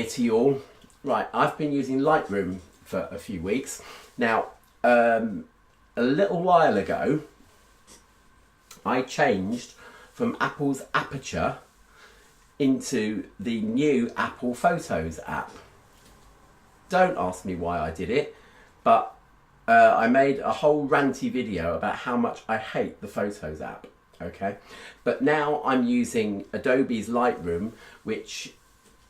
to you all. Right, I've been using Lightroom for a few weeks. Now, a little while ago, I changed from Apple's Aperture into the new Apple Photos app. Don't ask me why I did it, but I made a whole ranty video about how much I hate the Photos app. Okay, but now I'm using Adobe's Lightroom, which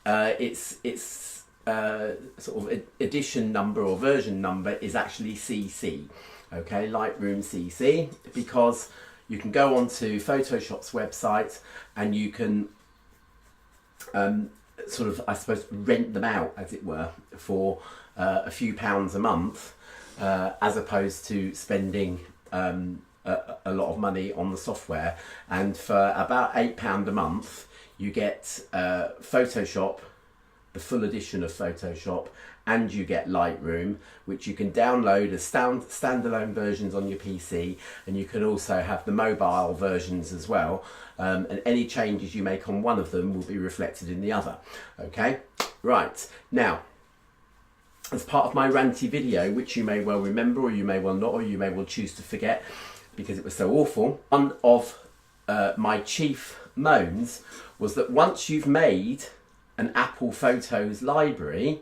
its sort of edition number or version number is actually CC. Okay, Lightroom CC, because you can go onto Photoshop's website and you can sort of, I suppose, rent them out, as it were, for a few pounds a month, as opposed to spending a lot of money on the software. And for about £8 a month, you get Photoshop, the full edition of Photoshop, and you get Lightroom, which you can download as standalone versions on your PC, and you can also have the mobile versions as well, and any changes you make on one of them will be reflected in the other. Okay, right, now, as part of my ranty video, which you may well remember, or you may well not, or you may well choose to forget because it was so awful, one of my chief moans was that once you've made an Apple Photos library,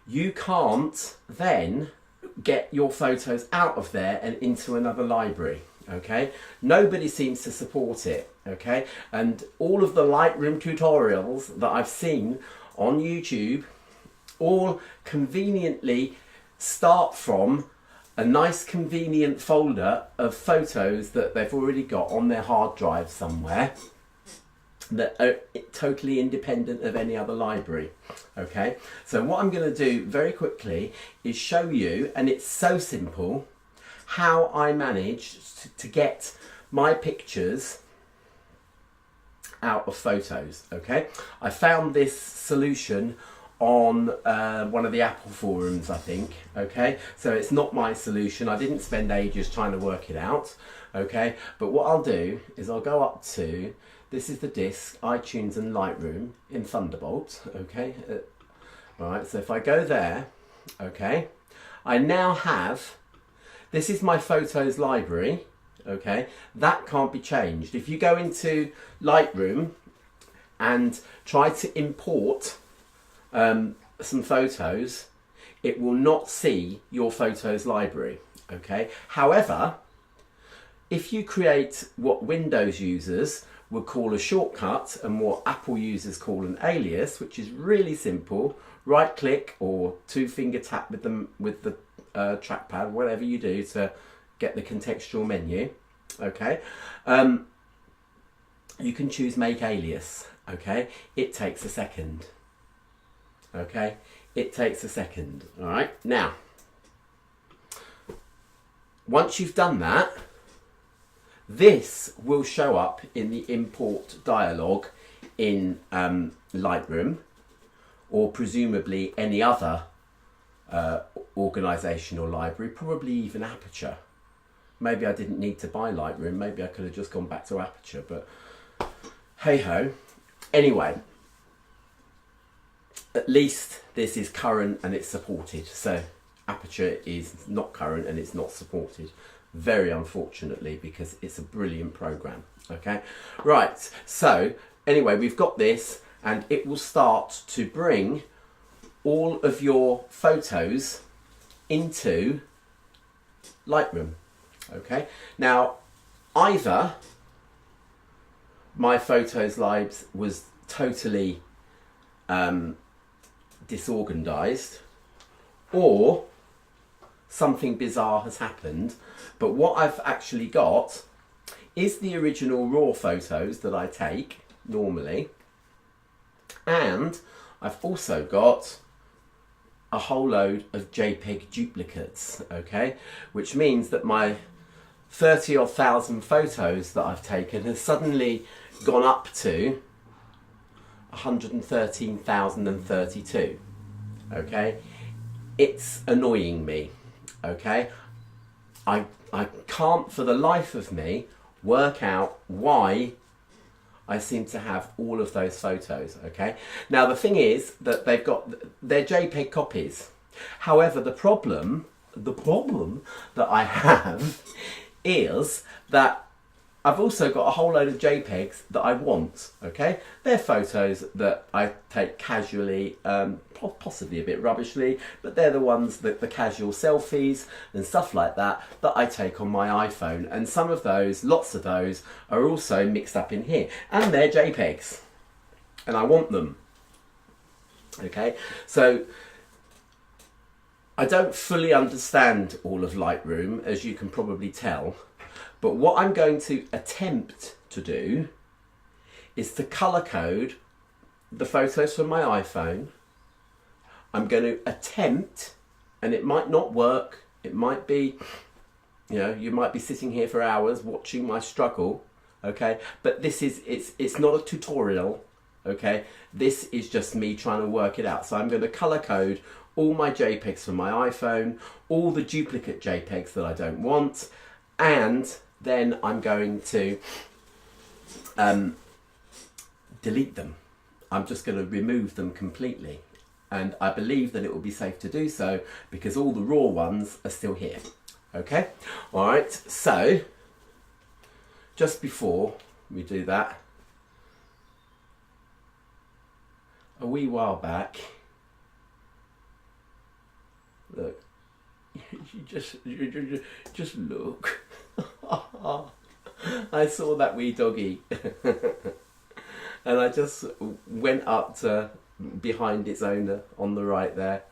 you can't then get your photos out of there and into another library. Okay, nobody seems to support it. Okay, and all of the Lightroom tutorials that I've seen on YouTube all conveniently start from a nice convenient folder of photos that they've already got on their hard drive somewhere, that are totally independent of any other library. Okay, so what I'm going to do very quickly is show you, and it's so simple, how I managed to get my pictures out of photos. Okay, I found this solution on one of the Apple forums, I think. Okay, so it's not my solution. I didn't spend ages trying to work it out. Okay, but what I'll do is I'll go up to, this is the disk, iTunes and Lightroom in Thunderbolt. Okay, all right, so if I go there, okay, I now have, this is my photos library. Okay, that can't be changed. If you go into Lightroom and try to import some photos, it will not see your photos library. Okay, however, if you create what Windows users would call a shortcut and what Apple users call an alias, which is really simple, right click or two finger tap with the trackpad, whatever you do to get the contextual menu. Okay, you can choose make alias. Okay, it takes a second. Okay, it takes a second. All right, now once you've done that, this will show up in the import dialog in Lightroom, or presumably any other organisation or library, probably even Aperture. Maybe I didn't need to buy Lightroom, maybe I could have just gone back to Aperture, but hey ho. Anyway, at least this is current and it's supported. So Aperture is not current and it's not supported, very unfortunately, because it's a brilliant program. Okay, right, so anyway, we've got this, and it will start to bring all of your photos into Lightroom. Okay, now either my photos libs was totally disorganized, or something bizarre has happened, but what I've actually got is the original raw photos that I take normally, and I've also got a whole load of JPEG duplicates. Okay, which means that my 30-odd thousand photos that I've taken has suddenly gone up to 113,032. Okay, it's annoying me. Okay, I can't for the life of me work out why I seem to have all of those photos, okay? Now the thing is that they're JPEG copies. However, the problem that I have is that I've also got a whole load of JPEGs that I want, okay? They're photos that I take casually, possibly a bit rubbishly, but they're the ones that the casual selfies and stuff like that I take on my iPhone. And some of those, lots of those, are also mixed up in here. And they're JPEGs. And I want them. Okay? So I don't fully understand all of Lightroom, as you can probably tell. But what I'm going to attempt to do is to colour code the photos from my iPhone. I'm going to attempt, and it might not work. It might be, you know, you might be sitting here for hours watching my struggle, okay? But this is, it's not a tutorial, okay? This is just me trying to work it out. So I'm going to colour code all my JPEGs from my iPhone, all the duplicate JPEGs that I don't want, and then I'm going to delete them. I'm just going to remove them completely. And I believe that it will be safe to do so because all the raw ones are still here. Okay? All right. So, just before we do that, a wee while back, look, you just look. I saw that wee doggy and I just went up to behind its owner on the right there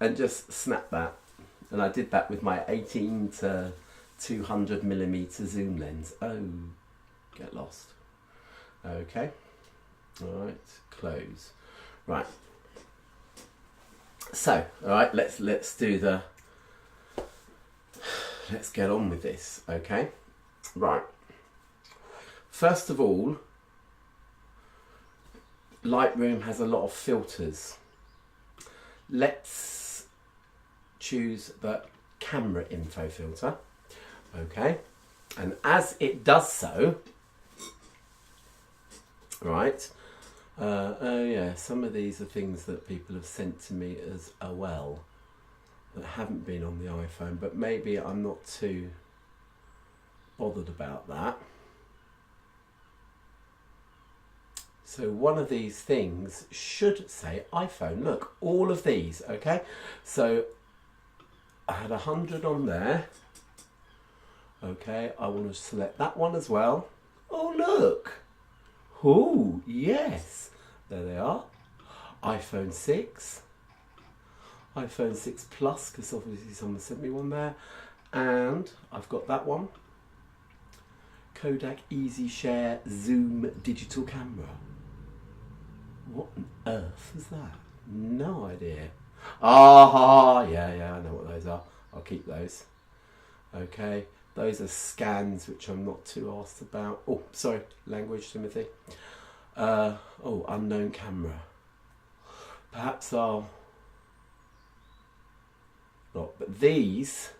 and just snapped that. And I did that with my 18 to 200mm zoom lens. Oh, get lost. Okay. All right, close. Right. So, all right, let's do the, let's get on with this, okay? Right. First of all, Lightroom has a lot of filters. Let's choose the camera info filter, okay? And as it does so, right, oh yeah, some of these are things that people have sent to me as well that haven't been on the iPhone, but maybe I'm not too bothered about that. So one of these things should say iPhone. Look, all of these, okay? So I had 100 on there. Okay, I want to select that one as well. Oh, look. Oh, yes. There they are. iPhone 6. iPhone 6 Plus, because obviously someone sent me one there. And I've got that one. Kodak Easy Share Zoom digital camera. What on earth is that? No idea. Ah, yeah, I know what those are. I'll keep those. Okay, those are scans which I'm not too asked about. Oh, sorry, language, Timothy. Oh, unknown camera. Perhaps I'll not, but these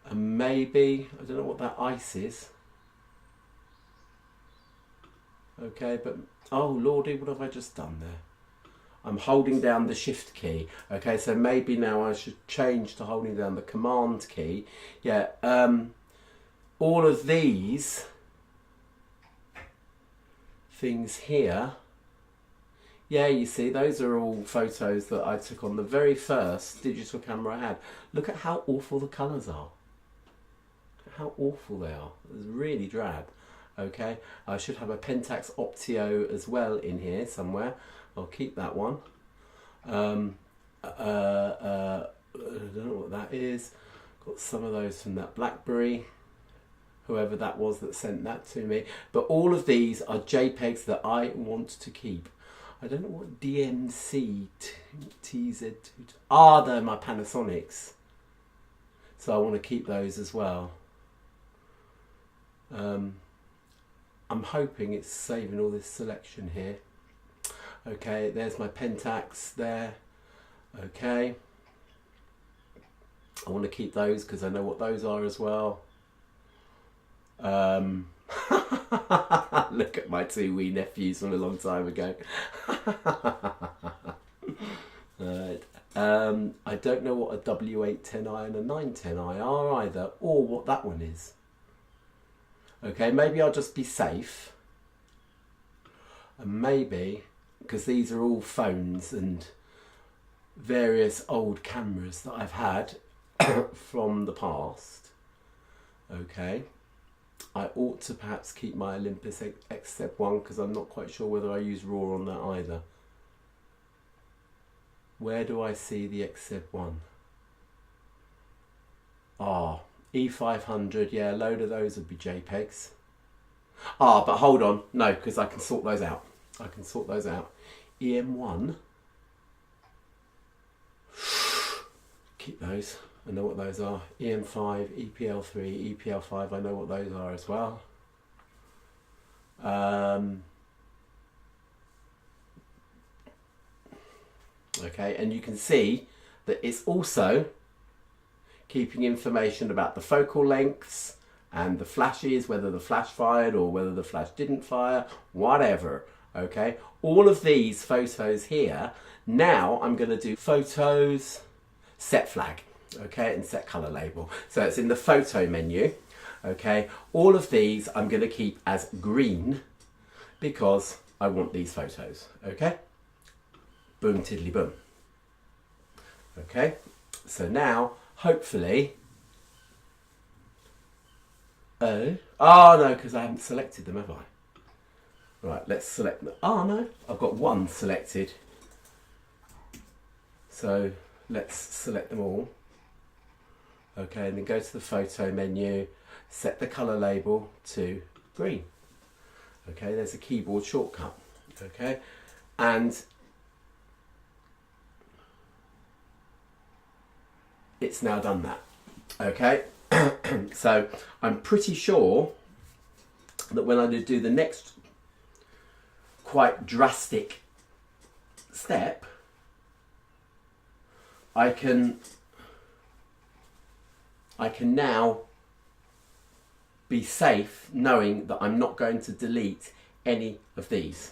are maybe, I don't know what that ice is. Okay, but oh lordy, what have I just done there? I'm holding down the shift key. Okay, so maybe now I should change to holding down the command key. Yeah, all of these things here, yeah, you see, those are all photos that I took on the very first digital camera I had. Look at how awful the colours are. Look at how awful they are. It's really drab. Okay, I should have a Pentax Optio as well in here somewhere. I'll keep that one. I don't know what that is. Got some of those from that BlackBerry, whoever that was that sent that to me. But all of these are JPEGs that I want to keep. I don't know what DMC TZ2. Ah, they're my Panasonics. So I want to keep those as well. I'm hoping it's saving all this selection here. Okay, there's my Pentax there. Okay. I want to keep those because I know what those are as well. Look at my two wee nephews from a long time ago. Right. I don't know what a W810i and a 910i are either, or what that one is. Okay, maybe I'll just be safe. And maybe, because these are all phones and various old cameras that I've had from the past, okay, I ought to perhaps keep my Olympus XZ1 because I'm not quite sure whether I use RAW on that either. Where do I see the XZ1? Ah, E500, yeah, a load of those would be JPEGs. Ah, but hold on, no, because I can sort those out. I can sort those out. EM1, keep those, I know what those are. EM5, EPL3, EPL5, I know what those are as well. Okay, and you can see that it's also keeping information about the focal lengths and the flashes, whether the flash fired or whether the flash didn't fire, whatever. Okay, all of these photos here. Now I'm going to do photos, set flag, okay, and set color label. So it's in the photo menu. Okay, all of these I'm going to keep as green because I want these photos. Okay, boom tiddly boom. Okay, so now hopefully, oh no, because I haven't selected them, have I? Right, let's select them. Oh no, I've got one selected. So let's select them all. Okay, and then go to the photo menu, set the color label to green. Okay, there's a keyboard shortcut. Okay, and it's now done that. Okay, so I'm pretty sure that when I do the next quite drastic step, I can now be safe knowing that I'm not going to delete any of these.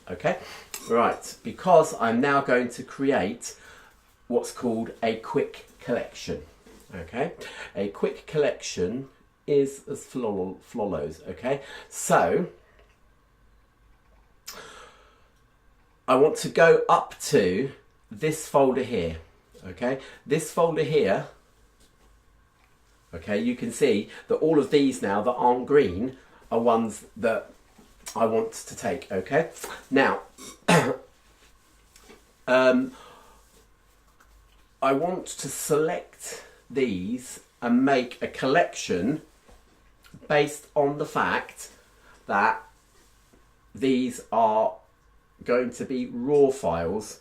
Okay, right, because I'm now going to create what's called a quick collection. Okay, a quick collection is as follows. Okay, so I want to go up to this folder here. Okay, this folder here. Okay, you can see that all of these now that aren't green are ones that I want to take. Okay, now I want to select these and make a collection based on the fact that these are going to be RAW files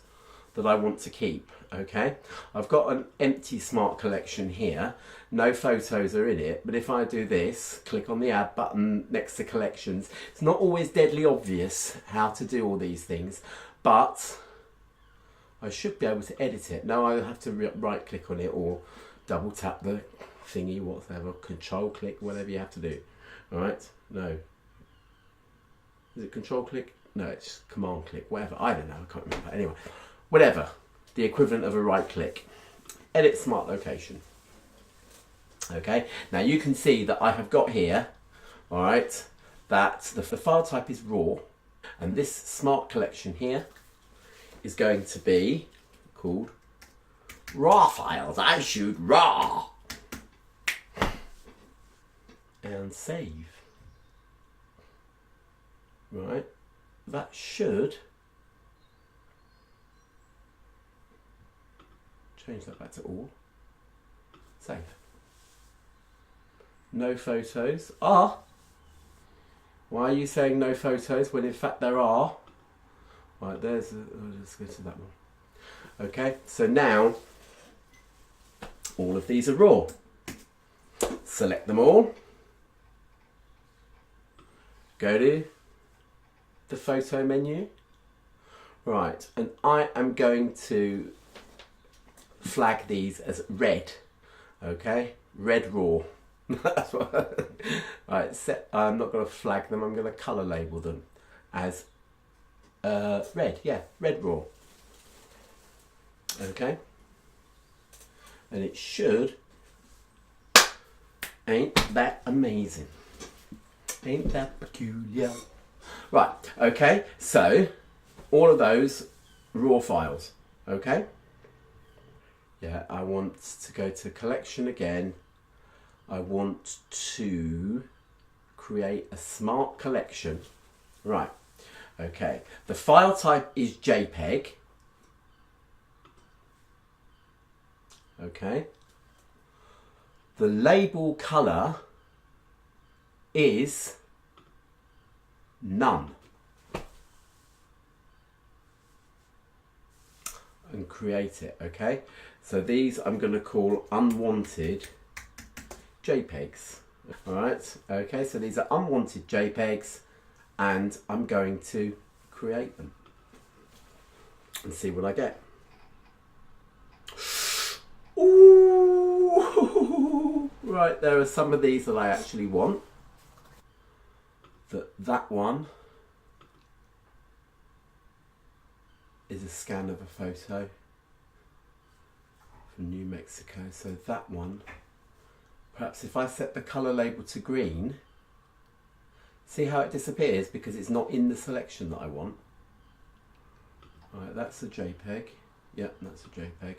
that I want to keep. Okay, I've got an empty smart collection here, no photos are in it, but if I do this, click on the add button next to collections, it's not always deadly obvious how to do all these things, but I should be able to edit it. Now I have to right click on it or double tap the thingy, whatever, control click, whatever you have to do. Alright, no. Is it control click? No, it's command click, whatever. I don't know, I can't remember. Anyway, whatever. The equivalent of a right click. Edit smart location. Okay, now you can see that I have got here, alright, that the file type is RAW, and this smart collection here is going to be called RAW files. I shoot RAW. And save. Right, that should change that back to all. Save. No photos. Ah! Why are you saying no photos when in fact there are? Right, there's, let's go to that one. Okay, so now all of these are RAW. Select them all. Go to the photo menu. Right, and I am going to flag these as red. Okay, red RAW. That's what. Right, I'm not going to flag them. I'm going to color label them as red. Yeah, red raw. Okay. And it should. Ain't that amazing? Ain't that peculiar? Right. Okay. So all of those raw files. Okay. Yeah. I want to go to collection again. I want to create a smart collection. Right. Okay. The file type is JPEG. Okay. The label color is none. And create it. Okay. So these I'm going to call unwanted JPEGs. Alright, okay, so these are unwanted JPEGs and I'm going to create them and see what I get. Ooh, right, there are some of these that I actually want. That one is a scan of a photo from New Mexico, so that one. Perhaps if I set the colour label to green, see how it disappears because it's not in the selection that I want. Right, that's a JPEG. Yep, that's a JPEG.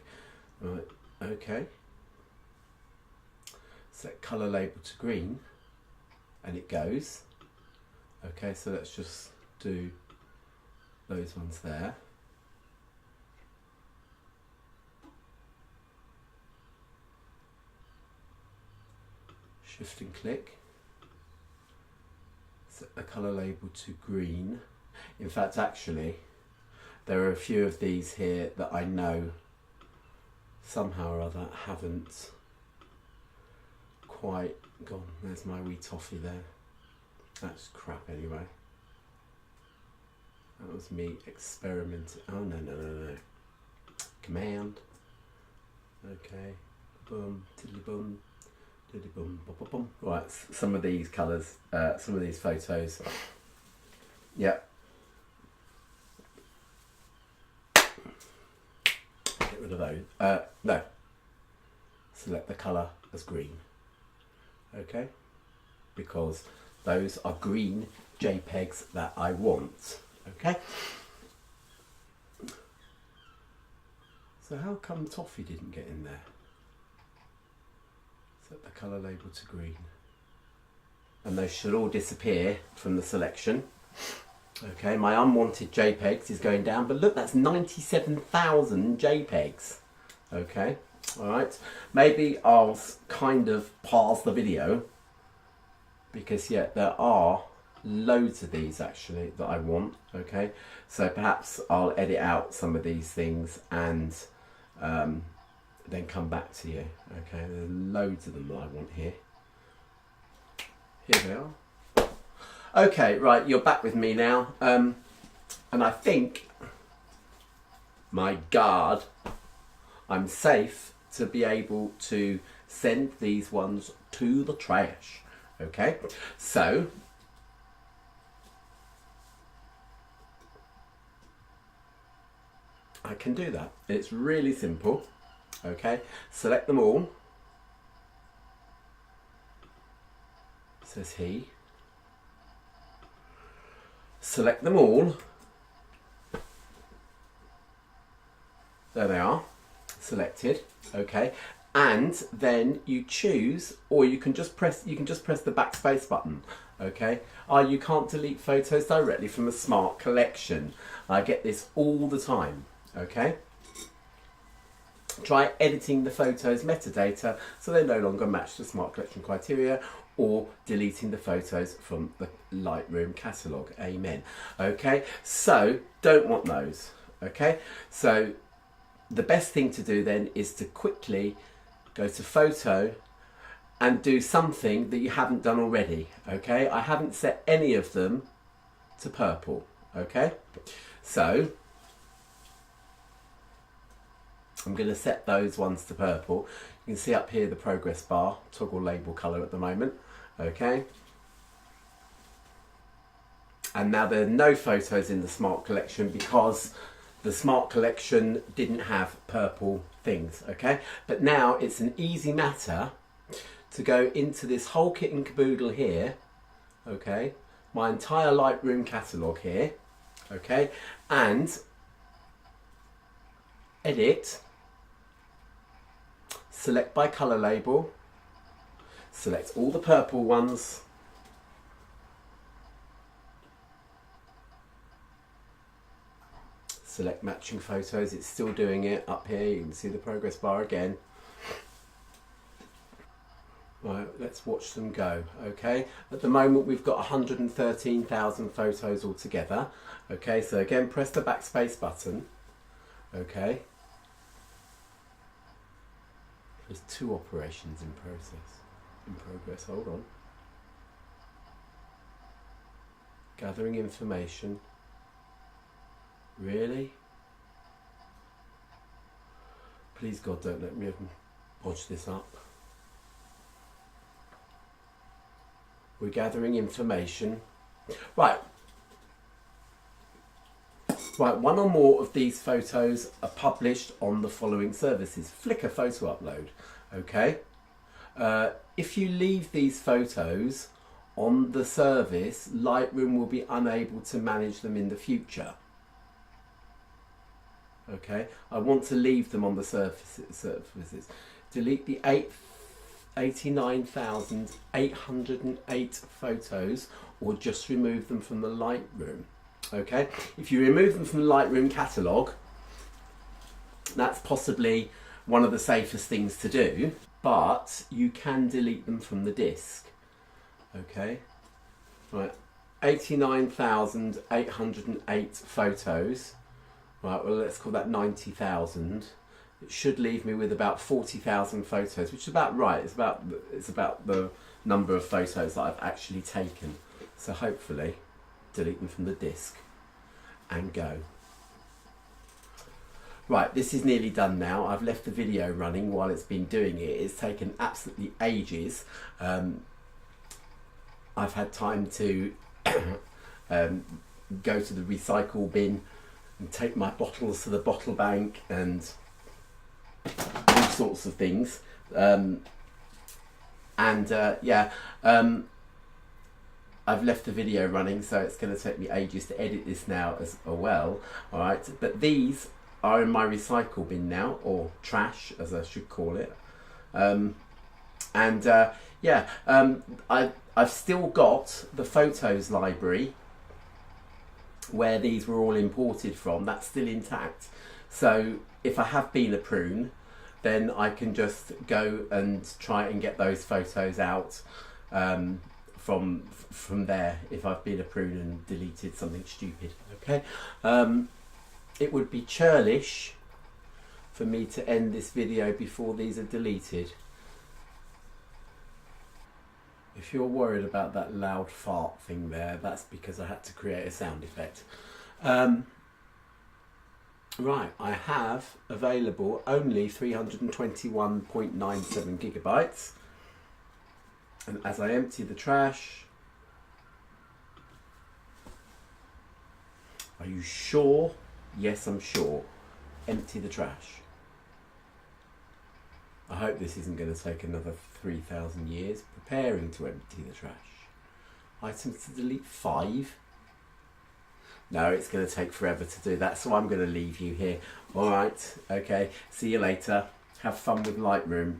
Right, okay. Set colour label to green and it goes. Okay, so let's just do those ones there. Shift and click, set the colour label to green. In fact, actually, there are a few of these here that I know somehow or other haven't quite gone. There's my wee toffee there. That's crap anyway. That was me experimenting. Oh, no. Command. Okay. Boom, tiddly boom. Right, some of these colours, some of these photos. Yep. Get rid of those. No. Select the colour as green. Okay? Because those are green JPEGs that I want. Okay? So how come toffee didn't get in there? Set the colour label to green. And those should all disappear from the selection. Okay, my unwanted JPEGs is going down, but look, that's 97,000 JPEGs. Okay, alright. Maybe I'll kind of pause the video because, yeah, there are loads of these actually that I want. Okay, so perhaps I'll edit out some of these things and then come back to you. Okay, there's loads of them that I want here. Here they are. Okay, right, you're back with me now. And I think, my God, I'm safe to be able to send these ones to the trash. Okay, so I can do that. It's really simple. Okay, select them all. Says he. Select them all. There they are, selected. Okay, and then you choose, or you can just press the backspace button. Okay, you can't delete photos directly from a smart collection. I get this all the time. Okay. Try editing the photos metadata so they no longer match the smart collection criteria, or deleting the photos from the Lightroom catalogue. Amen. Okay, so don't want those. Okay, so the best thing to do then is to quickly go to photo and do something that you haven't done already. Okay, I haven't set any of them to purple. Okay, so I'm going to set those ones to purple. You can see up here the progress bar, toggle label colour at the moment. Okay. And now there are no photos in the Smart Collection because the Smart Collection didn't have purple things. Okay. But now it's an easy matter to go into this whole kit and caboodle here. Okay. My entire Lightroom catalogue here. Okay. And edit. Select by colour label, select all the purple ones, select matching photos. It's still doing it up here. You can see the progress bar again. Right, let's watch them go. Okay, at the moment we've got 113,000 photos altogether. Okay, so again press the backspace button. Okay. There's 2 operations in progress. Hold on. Gathering information. Really? Please God, don't let me bodge this up. We're gathering information. Right. Right, 1 or more of these photos are published on the following services. Flickr photo upload, okay? If you leave these photos on the service, Lightroom will be unable to manage them in the future. Okay, I want to leave them on the services. Delete the 89,808 photos or just remove them from the Lightroom. Okay, if you remove them from the Lightroom catalogue, that's possibly one of the safest things to do, but you can delete them from the disk. Okay, right, 89,808 photos. Right, well, let's call that 90,000. It should leave me with about 40,000 photos, which is about right. It's about the number of photos that I've actually taken. So hopefully, delete them from the disk and go. Right, this is nearly done now. I've left the video running while it's been doing it. It's taken absolutely ages. I've had time to go to the recycle bin and take my bottles to the bottle bank and all sorts of things. I've left the video running, so it's going to take me ages to edit this now as well. All right, but these are in my recycle bin now, or trash as I should call it. I've still got the photos library where these were all imported from. That's still intact. So if I have been a prune, then I can just go and try and get those photos out from there if I've been a prune and deleted something stupid. Okay, it would be churlish for me to end this video before these are deleted. If you're worried about that loud fart thing there, that's because I had to create a sound effect. Right, I have available only 321.97 gigabytes. And as I empty the trash, are you sure? Yes, I'm sure. Empty the trash. I hope this isn't going to take another 3,000 years. Preparing to empty the trash. Items to delete 5. No, it's going to take forever to do that, so I'm going to leave you here. All right, okay. See you later. Have fun with Lightroom.